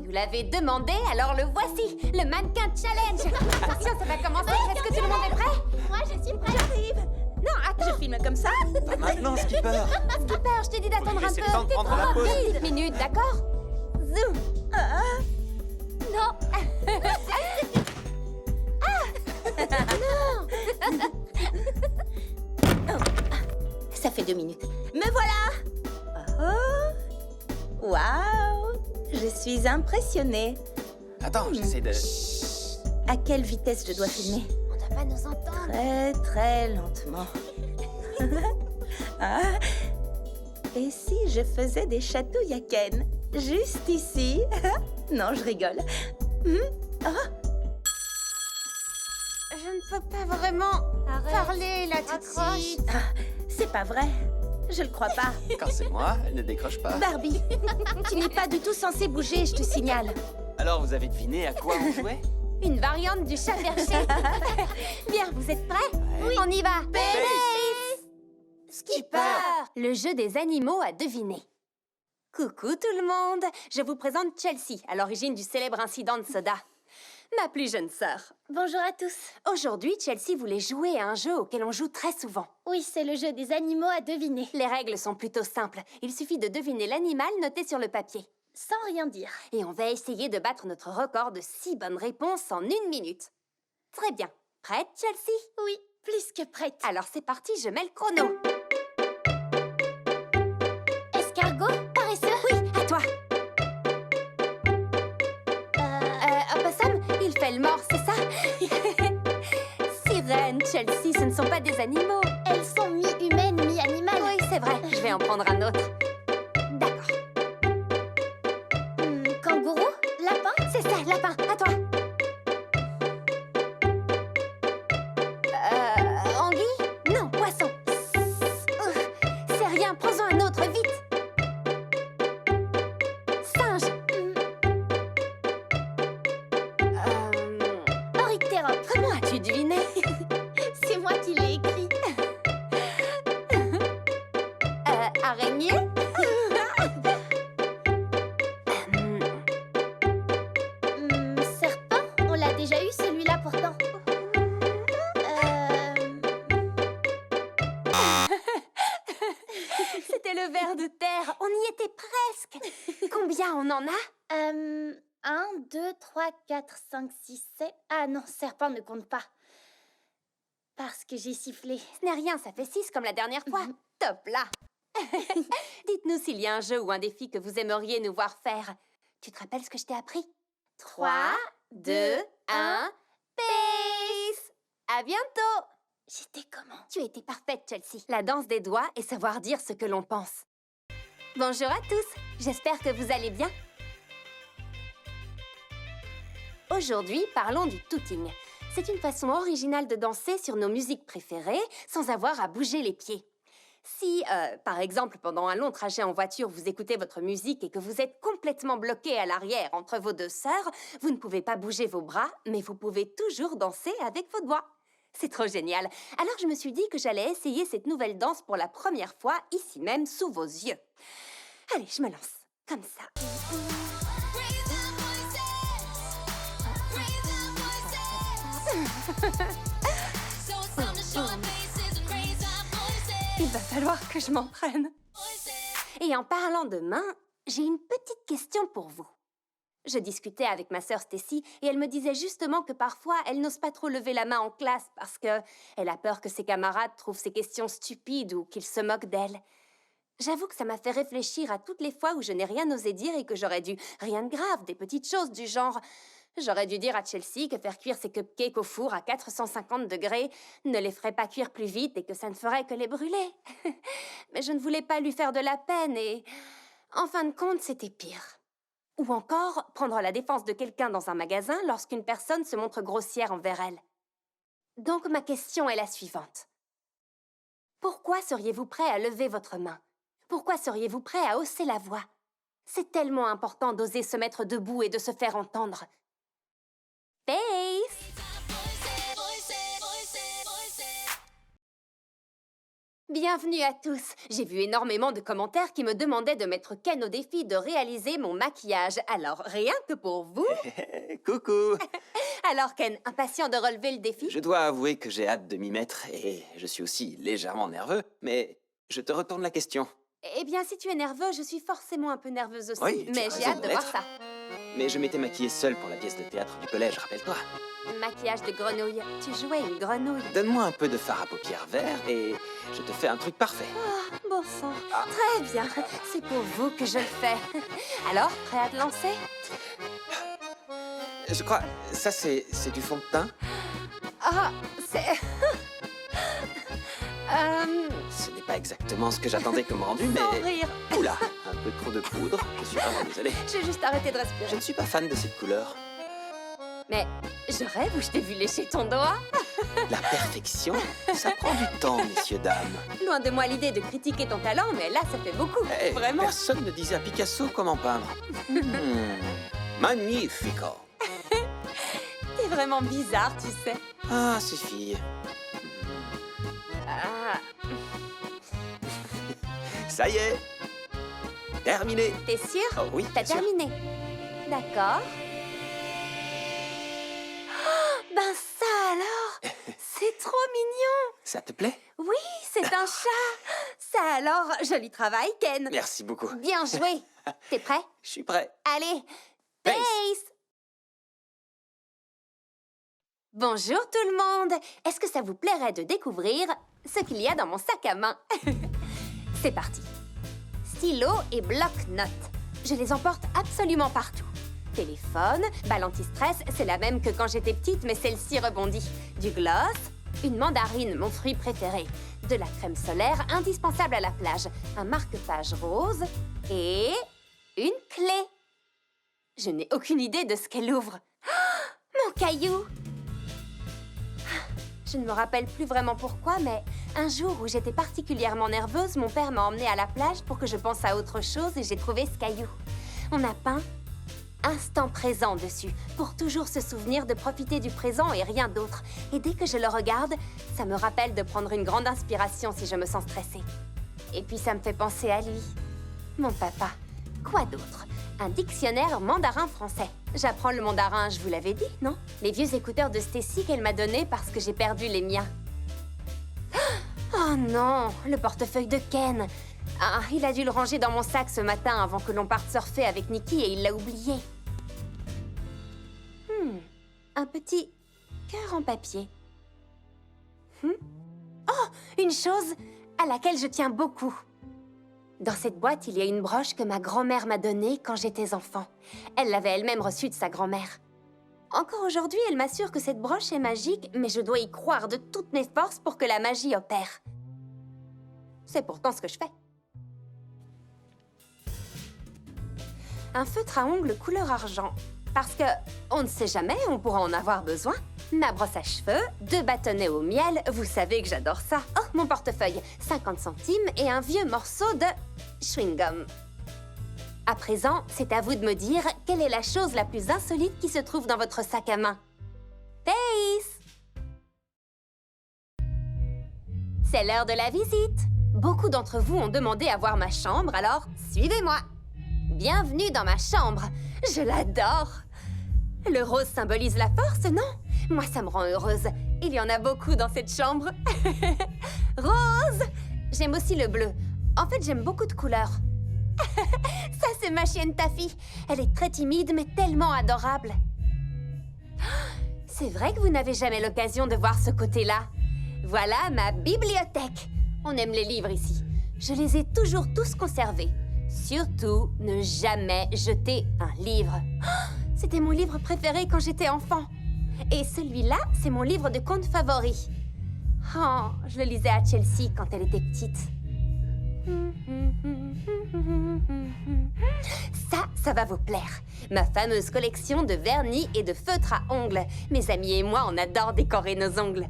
nous l'avez demandé, alors le voici, le mannequin challenge. Attention, ça va commencer. Est-ce que tout le monde est prêt? Moi, je suis prête. J'arrive. Non, attends. Je filme comme ça. Pas maintenant, Skipper. Skipper, je t'ai dit d'attendre un laissez peu. le temps de prendre la pause. 10 minutes, d'accord? Zoom. Non. Ça fait 2 minutes. Me voilà. Oh. Waouh. Je suis impressionnée. Attends, j'essaie de... À quelle vitesse je dois filmer? On doit pas nous entendre. Très, très lentement. Ah. Et si je faisais des chatouilles à Ken? Juste ici? Non, je rigole. Ah. Je ne peux pas vraiment parler là tout de suite. Ah, c'est pas vrai. Je le crois pas. Quand c'est moi, elle ne décroche pas. Barbie, tu n'es pas du tout censée bouger, je te signale. Alors, vous avez deviné à quoi on jouait? Une variante du chat perché. Bien, vous êtes prêts? Oui. On y va. Pace. Skipper, le jeu des animaux à deviner. Coucou tout le monde, je vous présente Chelsea, à l'origine du célèbre incident de soda. Ma plus jeune sœur. Bonjour à tous. Aujourd'hui, Chelsea voulait jouer à un jeu auquel on joue très souvent. Oui, c'est le jeu des animaux à deviner. Les règles sont plutôt simples. Il suffit de deviner l'animal noté sur le papier. Sans rien dire. Et on va essayer de battre notre record de 6 bonnes réponses en 1 minute. Très bien. Prête, Chelsea? Oui, plus que prête. Alors c'est parti, je mets le chrono. Escargot, paresseux. Oui, à toi. Opossum, il fait le mort, c'est ça? Sirène, Chelsea, ce ne sont pas des animaux. Elles sont mi-humaines, mi-animales. Oui, c'est vrai. Je vais en prendre un autre. D'accord. Kangourou, lapin. C'est ça, lapin, à toi. Anguille? Non, poisson. C'est rien, prends-en un autre, vite. Singe. Oryctérope. Comment as-tu deviné? C'est moi qui l'ai écrit. Araignée? Serpent, on l'a déjà eu celui-là pourtant. C'était le ver de terre. On y était presque. Combien on en a? 1, 2, 3, 4, 5, 6, 7... Ah non, serpent ne compte pas. Parce que j'ai sifflé. Ce n'est rien, ça fait 6 comme la dernière fois. Top là. Dites-nous s'il y a un jeu ou un défi que vous aimeriez nous voir faire. Tu te rappelles ce que je t'ai appris? 3, 2, 1, pace! À bientôt! J'étais comment? Tu étais parfaite, Chelsea. La danse des doigts et savoir dire ce que l'on pense. Bonjour à tous, j'espère que vous allez bien. Aujourd'hui, parlons du tooting. C'est une façon originale de danser sur nos musiques préférées sans avoir à bouger les pieds. Si, par exemple, pendant un long trajet en voiture, vous écoutez votre musique et que vous êtes complètement bloqué à l'arrière entre vos deux sœurs, vous ne pouvez pas bouger vos bras, mais vous pouvez toujours danser avec vos doigts. C'est trop génial. Alors je me suis dit que j'allais essayer cette nouvelle danse pour la première fois, ici même, sous vos yeux. Allez, je me lance. Comme ça. Il va falloir que je m'entraîne. Et en parlant de mains, j'ai une petite question pour vous. Je discutais avec ma sœur Stacy et elle me disait justement que parfois elle n'ose pas trop lever la main en classe parce qu'elle a peur que ses camarades trouvent ses questions stupides ou qu'ils se moquent d'elle. J'avoue que ça m'a fait réfléchir à toutes les fois où je n'ai rien osé dire et que j'aurais dû... Rien de grave, des petites choses du genre... J'aurais dû dire à Chelsea que faire cuire ses cupcakes au four à 450 degrés ne les ferait pas cuire plus vite et que ça ne ferait que les brûler. Mais je ne voulais pas lui faire de la peine et... En fin de compte, c'était pire. Ou encore, prendre la défense de quelqu'un dans un magasin lorsqu'une personne se montre grossière envers elle. Donc ma question est la suivante. Pourquoi seriez-vous prêt à lever votre main? Pourquoi seriez-vous prêt à hausser la voix? C'est tellement important d'oser se mettre debout et de se faire entendre. Face! Bienvenue à tous. J'ai vu énormément de commentaires qui me demandaient de mettre Ken au défi de réaliser mon maquillage. Alors, rien que pour vous... Coucou. Alors, Ken, impatient de relever le défi? Je dois avouer que j'ai hâte de m'y mettre et je suis aussi légèrement nerveux, mais je te retourne la question. Eh bien, si tu es nerveux, je suis forcément un peu nerveuse aussi. Oui, tu mais as j'ai raison hâte de de voir l'être. ça. Mais je m'étais maquillée seule pour la pièce de théâtre du collège, rappelle-toi. Maquillage de grenouille. Tu jouais une grenouille. Donne-moi un peu de fard à paupières vert et je te fais un truc parfait. Ah, bon sang. Ah. Très bien. C'est pour vous que je le fais. Alors, prêt à te lancer? Je crois... Ça, c'est du fond de teint? Ah, c'est... Ce n'est pas exactement ce que j'attendais comme rendu, Sans mais... rire. Oula, un peu trop de poudre. Je suis vraiment désolé. J'ai juste arrêté de Je respirer. ne suis pas fan de cette couleur. Mais je rêve ou je t'ai vu lécher ton doigt? La perfection, ça prend du temps, messieurs, dames. Loin de moi l'idée de critiquer ton talent, mais là, ça fait beaucoup. Eh, Vraiment. Personne ne disait à Picasso comment peindre. Magnifico. T'es vraiment bizarre, tu sais. Ah, ces filles. Ah, Ça y est. Terminé. t'es sûr? Oh oui, T'as bien sûr. terminé. D'accord. Oh, ben ça alors! C'est trop mignon! Ça te plaît? Oui, c'est un chat! Ça alors, joli travail, Ken! Merci beaucoup. Bien joué! T'es prêt? Je suis prêt. Allez! Pace. Pace! Bonjour tout le monde! Est-ce que ça vous plairait de découvrir ce qu'il y a dans mon sac à main? C'est parti! Stylo et bloc-notes. Je les emporte absolument partout. Téléphone, balle anti-stress, c'est la même que quand j'étais petite, mais celle-ci rebondit. Du gloss, une mandarine, mon fruit préféré. De la crème solaire, indispensable à la plage. Un marque-page rose et une clé. Je n'ai aucune idée de ce qu'elle ouvre. Oh, mon caillou! Je ne me rappelle plus vraiment pourquoi, mais un jour où j'étais particulièrement nerveuse, mon père m'a emmenée à la plage pour que je pense à autre chose et j'ai trouvé ce caillou. On a peint instant présent dessus, pour toujours se souvenir de profiter du présent et rien d'autre. Et dès que je le regarde, ça me rappelle de prendre une grande inspiration si je me sens stressée. Et puis ça me fait penser à lui, mon papa. Quoi d'autre? Un dictionnaire mandarin-français. J'apprends le mandarin, je vous l'avais dit, non? Les vieux écouteurs de Stacy qu'elle m'a donnés parce que j'ai perdu les miens. Oh non, le portefeuille de Ken. Ah, il a dû le ranger dans mon sac ce matin avant que l'on parte surfer avec Nikki et il l'a oublié. Un petit cœur en papier. Oh, une chose à laquelle je tiens beaucoup. Dans cette boîte, il y a une broche que ma grand-mère m'a donnée quand j'étais enfant. Elle l'avait elle-même reçue de sa grand-mère. Encore aujourd'hui, elle m'assure que cette broche est magique, mais je dois y croire de toutes mes forces pour que la magie opère. C'est pourtant ce que je fais. Un feutre à ongles couleur argent. Parce que, on ne sait jamais, on pourra en avoir besoin. Ma brosse à cheveux, 2 bâtonnets au miel, vous savez que j'adore ça. Oh, mon portefeuille, 50 centimes et un vieux morceau de chewing-gum. À présent, c'est à vous de me dire quelle est la chose la plus insolite qui se trouve dans votre sac à main. Pace! C'est l'heure de la visite. Beaucoup d'entre vous ont demandé à voir ma chambre, alors suivez-moi. Bienvenue dans ma chambre. Je l'adore. Le rose symbolise la force, non? Moi, ça me rend heureuse. Il y en a beaucoup dans cette chambre. Rose! J'aime aussi le bleu. En fait, j'aime beaucoup de couleurs. Ça, c'est ma chienne Taffy. Elle est très timide, mais tellement adorable. C'est vrai que vous n'avez jamais l'occasion de voir ce côté-là. Voilà ma bibliothèque. On aime les livres ici. Je les ai toujours tous conservés. Surtout, ne jamais jeter un livre. C'était mon livre préféré quand j'étais enfant. Et celui-là, c'est mon livre de contes favori. Oh, je le lisais à Chelsea quand elle était petite. Ça va vous plaire. Ma fameuse collection de vernis et de feutres à ongles. Mes amis et moi, on adore décorer nos ongles.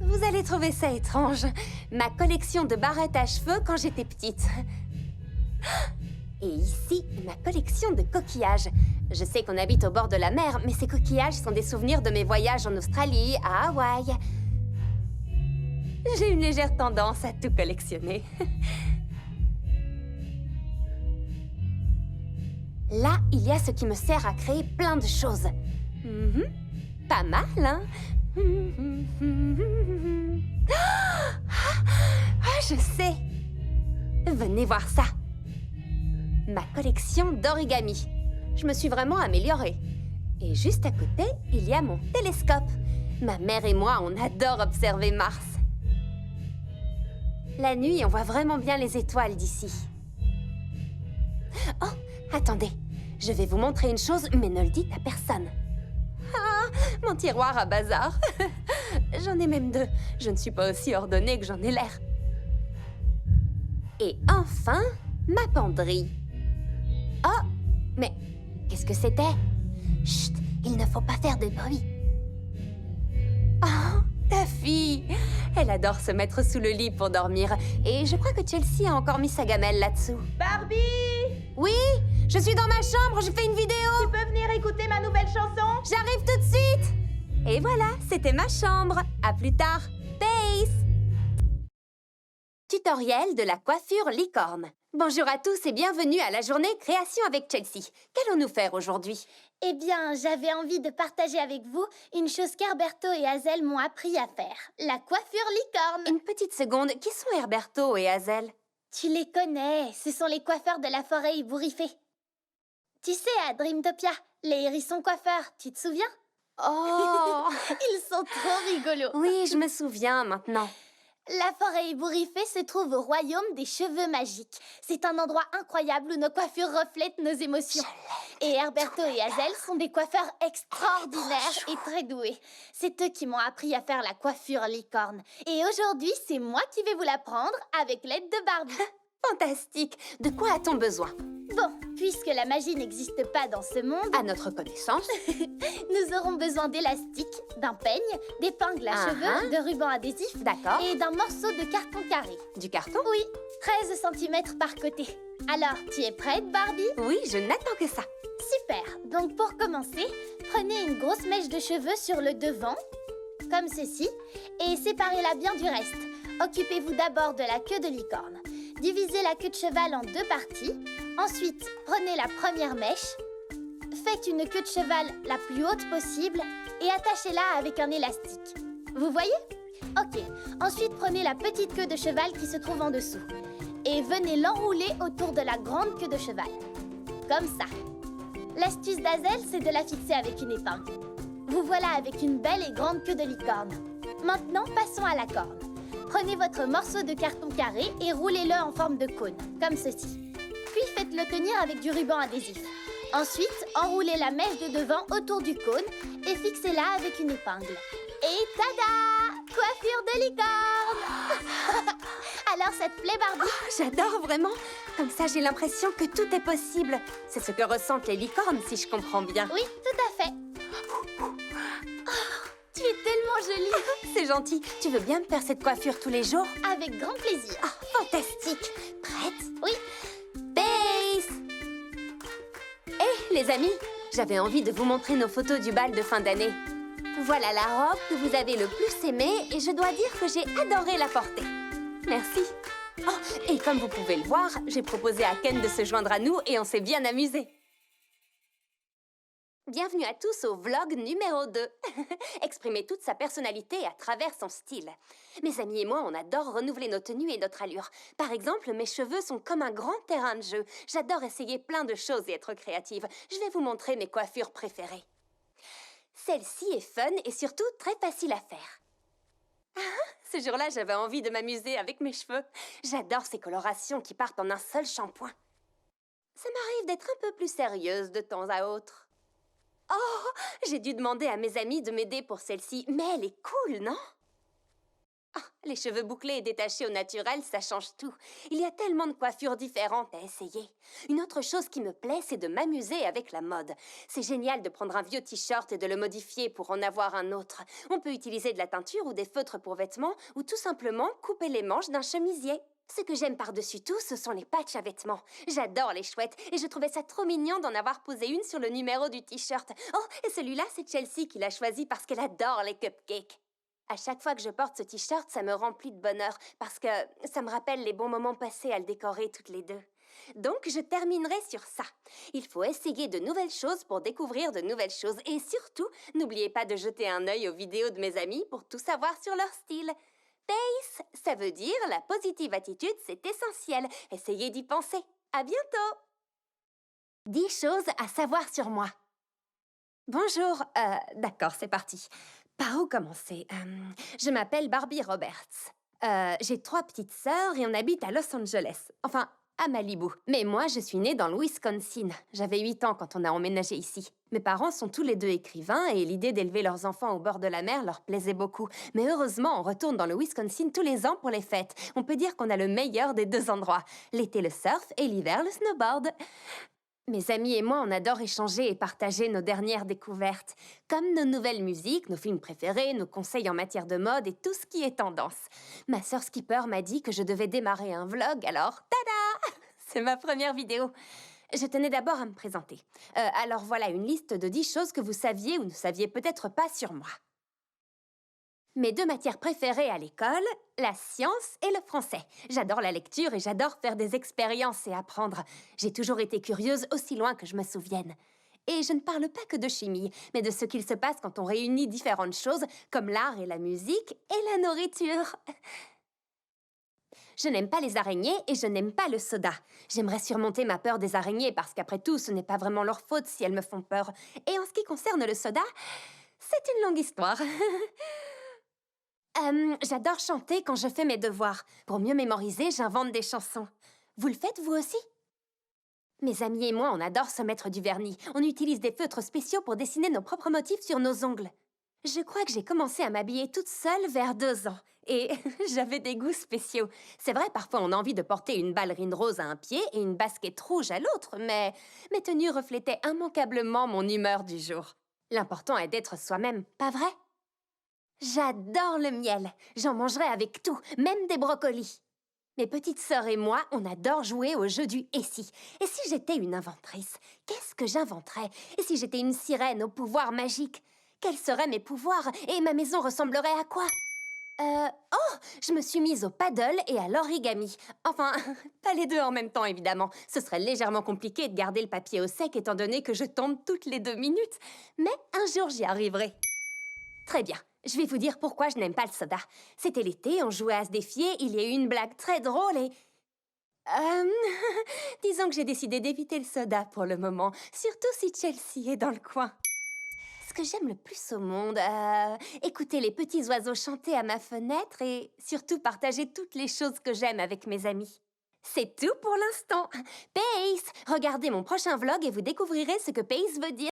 Vous allez trouver ça étrange. Ma collection de barrettes à cheveux quand j'étais petite. Et ici, ma collection de coquillages. Je sais qu'on habite au bord de la mer, mais ces coquillages sont des souvenirs de mes voyages en Australie, à Hawaï. J'ai une légère tendance à tout collectionner. Là, il y a ce qui me sert à créer plein de choses. Pas mal, hein? Ah, je sais! Venez voir ça! Ma collection d'origami. Je me suis vraiment améliorée. Et juste à côté, il y a mon télescope. Ma mère et moi, on adore observer Mars. La nuit, on voit vraiment bien les étoiles d'ici. Oh, attendez. Je vais vous montrer une chose, mais ne le dites à personne. Ah, mon tiroir à bazar. J'en ai même 2. Je ne suis pas aussi ordonnée que j'en ai l'air. Et enfin, ma penderie. Oh, mais qu'est-ce que c'était? Chut, il ne faut pas faire de bruit. Oh, ta fille! Elle adore se mettre sous le lit pour dormir. Et je crois que Chelsea a encore mis sa gamelle là-dessous. Barbie! Oui, je suis dans ma chambre, je fais une vidéo. Tu peux venir écouter ma nouvelle chanson? J'arrive tout de suite. Et voilà, c'était ma chambre. À plus tard. Peace. Tutoriel de la coiffure licorne. Bonjour à tous et bienvenue à la journée création avec Chelsea. Qu'allons-nous faire aujourd'hui? Eh bien, j'avais envie de partager avec vous une chose qu'Herberto et Hazel m'ont appris à faire. La coiffure licorne. Une petite seconde, qui sont Herberto et Hazel? Tu les connais, ce sont les coiffeurs de la forêt ébouriffée. Tu sais, à Dreamtopia, les hérissons coiffeurs, tu te souviens? Oh. Ils sont trop rigolos. Oui, je me souviens maintenant. La forêt ébouriffée se trouve au royaume des cheveux magiques. C'est un endroit incroyable où nos coiffures reflètent nos émotions. Et Herberto et Hazel sont des coiffeurs extraordinaires et très doués. C'est eux qui m'ont appris à faire la coiffure licorne. Et aujourd'hui, c'est moi qui vais vous l'apprendre avec l'aide de Barbie. Fantastique. De quoi a-t-on besoin? Bon, puisque la magie n'existe pas dans ce monde, À notre connaissance. nous aurons besoin d'élastiques, d'un peigne, d'épingles à cheveux, de rubans adhésifs D'accord. et d'un morceau de carton carré. Du carton? Oui, 13 cm par côté. Alors, tu es prête, Barbie? Oui, je n'attends que ça. Super. Donc, pour commencer, prenez une grosse mèche de cheveux sur le devant, comme ceci, et séparez-la bien du reste. Occupez-vous d'abord de la queue de licorne. Divisez la queue de cheval en 2 parties. Ensuite, prenez la première mèche, faites une queue de cheval la plus haute possible et attachez-la avec un élastique. Vous voyez? Ok. Ensuite, prenez la petite queue de cheval qui se trouve en dessous et venez l'enrouler autour de la grande queue de cheval. Comme ça. L'astuce d'Hazel, c'est de la fixer avec une épingle. Vous voilà avec une belle et grande queue de licorne. Maintenant, passons à la corne. Prenez votre morceau de carton carré et roulez-le en forme de cône, comme ceci. Puis faites-le tenir avec du ruban adhésif. Ensuite, enroulez la mèche de devant autour du cône et fixez-la avec une épingle. Et tada! Coiffure de licorne! Alors, ça te plaît, Barbie? J'adore vraiment. Comme ça, j'ai l'impression que tout est possible. C'est ce que ressentent les licornes, si je comprends bien. Oui, tout à fait. Tu es tellement jolie. C'est gentil. Tu veux bien me faire cette coiffure tous les jours? Avec grand plaisir. Ah, fantastique. Prête? Oui. Peace! Les amis, j'avais envie de vous montrer nos photos du bal de fin d'année. Voilà la robe que vous avez le plus aimée et je dois dire que j'ai adoré la porter. Merci. Oh, et comme vous pouvez le voir, j'ai proposé à Ken de se joindre à nous et on s'est bien amusés. Bienvenue à tous au vlog numéro 2. Exprimer toute sa personnalité à travers son style. Mes amis et moi, on adore renouveler nos tenues et notre allure. Par exemple, mes cheveux sont comme un grand terrain de jeu. J'adore essayer plein de choses et être créative. Je vais vous montrer mes coiffures préférées. Celle-ci est fun et surtout très facile à faire. Ce jour-là, j'avais envie de m'amuser avec mes cheveux. J'adore ces colorations qui partent en un seul shampoing. Ça m'arrive d'être un peu plus sérieuse de temps à autre. Oh, j'ai dû demander à mes amis de m'aider pour celle-ci, mais elle est cool, non? Ah, les cheveux bouclés et détachés au naturel, ça change tout. Il y a tellement de coiffures différentes à essayer. Une autre chose qui me plaît, c'est de m'amuser avec la mode. C'est génial de prendre un vieux t-shirt et de le modifier pour en avoir un autre. On peut utiliser de la teinture ou des feutres pour vêtements, ou tout simplement couper les manches d'un chemisier. Ce que j'aime par-dessus tout, ce sont les patchs à vêtements. J'adore les chouettes et je trouvais ça trop mignon d'en avoir posé une sur le numéro du t-shirt. Oh, et celui-là, c'est Chelsea qui l'a choisi parce qu'elle adore les cupcakes. À chaque fois que je porte ce t-shirt, ça me remplit de bonheur parce que ça me rappelle les bons moments passés à le décorer toutes les deux. Donc, je terminerai sur ça. Il faut essayer de nouvelles choses pour découvrir de nouvelles choses. Et surtout, n'oubliez pas de jeter un œil aux vidéos de mes amis pour tout savoir sur leur style. PACE, ça veut dire la positive attitude, c'est essentiel. Essayez d'y penser. À bientôt! 10 choses à savoir sur moi. Bonjour. D'accord, c'est parti. Par où commencer? Je m'appelle Barbie Roberts. J'ai 3 petites sœurs et on habite à Los Angeles. Enfin, à Malibu. Mais moi, je suis née dans le Wisconsin. J'avais 8 ans quand on a emménagé ici. Mes parents sont tous les deux écrivains et l'idée d'élever leurs enfants au bord de la mer leur plaisait beaucoup. Mais heureusement, on retourne dans le Wisconsin tous les ans pour les fêtes. On peut dire qu'on a le meilleur des 2 endroits. L'été, le surf et l'hiver, le snowboard. Mes amis et moi, on adore échanger et partager nos dernières découvertes, comme nos nouvelles musiques, nos films préférés, nos conseils en matière de mode et tout ce qui est tendance. Ma sœur Skipper m'a dit que je devais démarrer un vlog, alors tada! C'est ma première vidéo. Je tenais d'abord à me présenter. Alors voilà une liste de 10 choses que vous saviez ou ne saviez peut-être pas sur moi. Mes 2 matières préférées à l'école, la science et le français. J'adore la lecture et j'adore faire des expériences et apprendre. J'ai toujours été curieuse aussi loin que je me souvienne. Et je ne parle pas que de chimie, mais de ce qu'il se passe quand on réunit différentes choses, comme l'art et la musique et la nourriture. Je n'aime pas les araignées et je n'aime pas le soda. J'aimerais surmonter ma peur des araignées parce qu'après tout, ce n'est pas vraiment leur faute si elles me font peur. Et en ce qui concerne le soda, c'est une longue histoire. J'adore chanter quand je fais mes devoirs. Pour mieux mémoriser, j'invente des chansons. Vous le faites, vous aussi? Mes amis et moi, on adore se mettre du vernis. On utilise des feutres spéciaux pour dessiner nos propres motifs sur nos ongles. Je crois que j'ai commencé à m'habiller toute seule vers 2 ans. Et j'avais des goûts spéciaux. C'est vrai, parfois on a envie de porter une ballerine rose à un pied et une basket rouge à l'autre, mais mes tenues reflétaient immanquablement mon humeur du jour. L'important est d'être soi-même, pas vrai? J'adore le miel. J'en mangerai avec tout, même des brocolis. Mes petites sœurs et moi, on adore jouer au jeu du « et si ». Et si j'étais une inventrice, qu'est-ce que j'inventerais? Et si j'étais une sirène au pouvoir magique? Quels seraient mes pouvoirs? Et ma maison ressemblerait à quoi? Oh, je me suis mise au paddle et à l'origami. Enfin, pas les deux en même temps, évidemment. Ce serait légèrement compliqué de garder le papier au sec étant donné que je tombe toutes les 2 minutes. Mais un jour, j'y arriverai. Très bien. Je vais vous dire pourquoi je n'aime pas le soda. C'était l'été, on jouait à se défier, il y a eu une blague très drôle et... Disons que j'ai décidé d'éviter le soda pour le moment, surtout si Chelsea est dans le coin. Ce que j'aime le plus au monde, écouter les petits oiseaux chanter à ma fenêtre et surtout partager toutes les choses que j'aime avec mes amis. C'est tout pour l'instant. Pace! Regardez mon prochain vlog et vous découvrirez ce que Pace veut dire.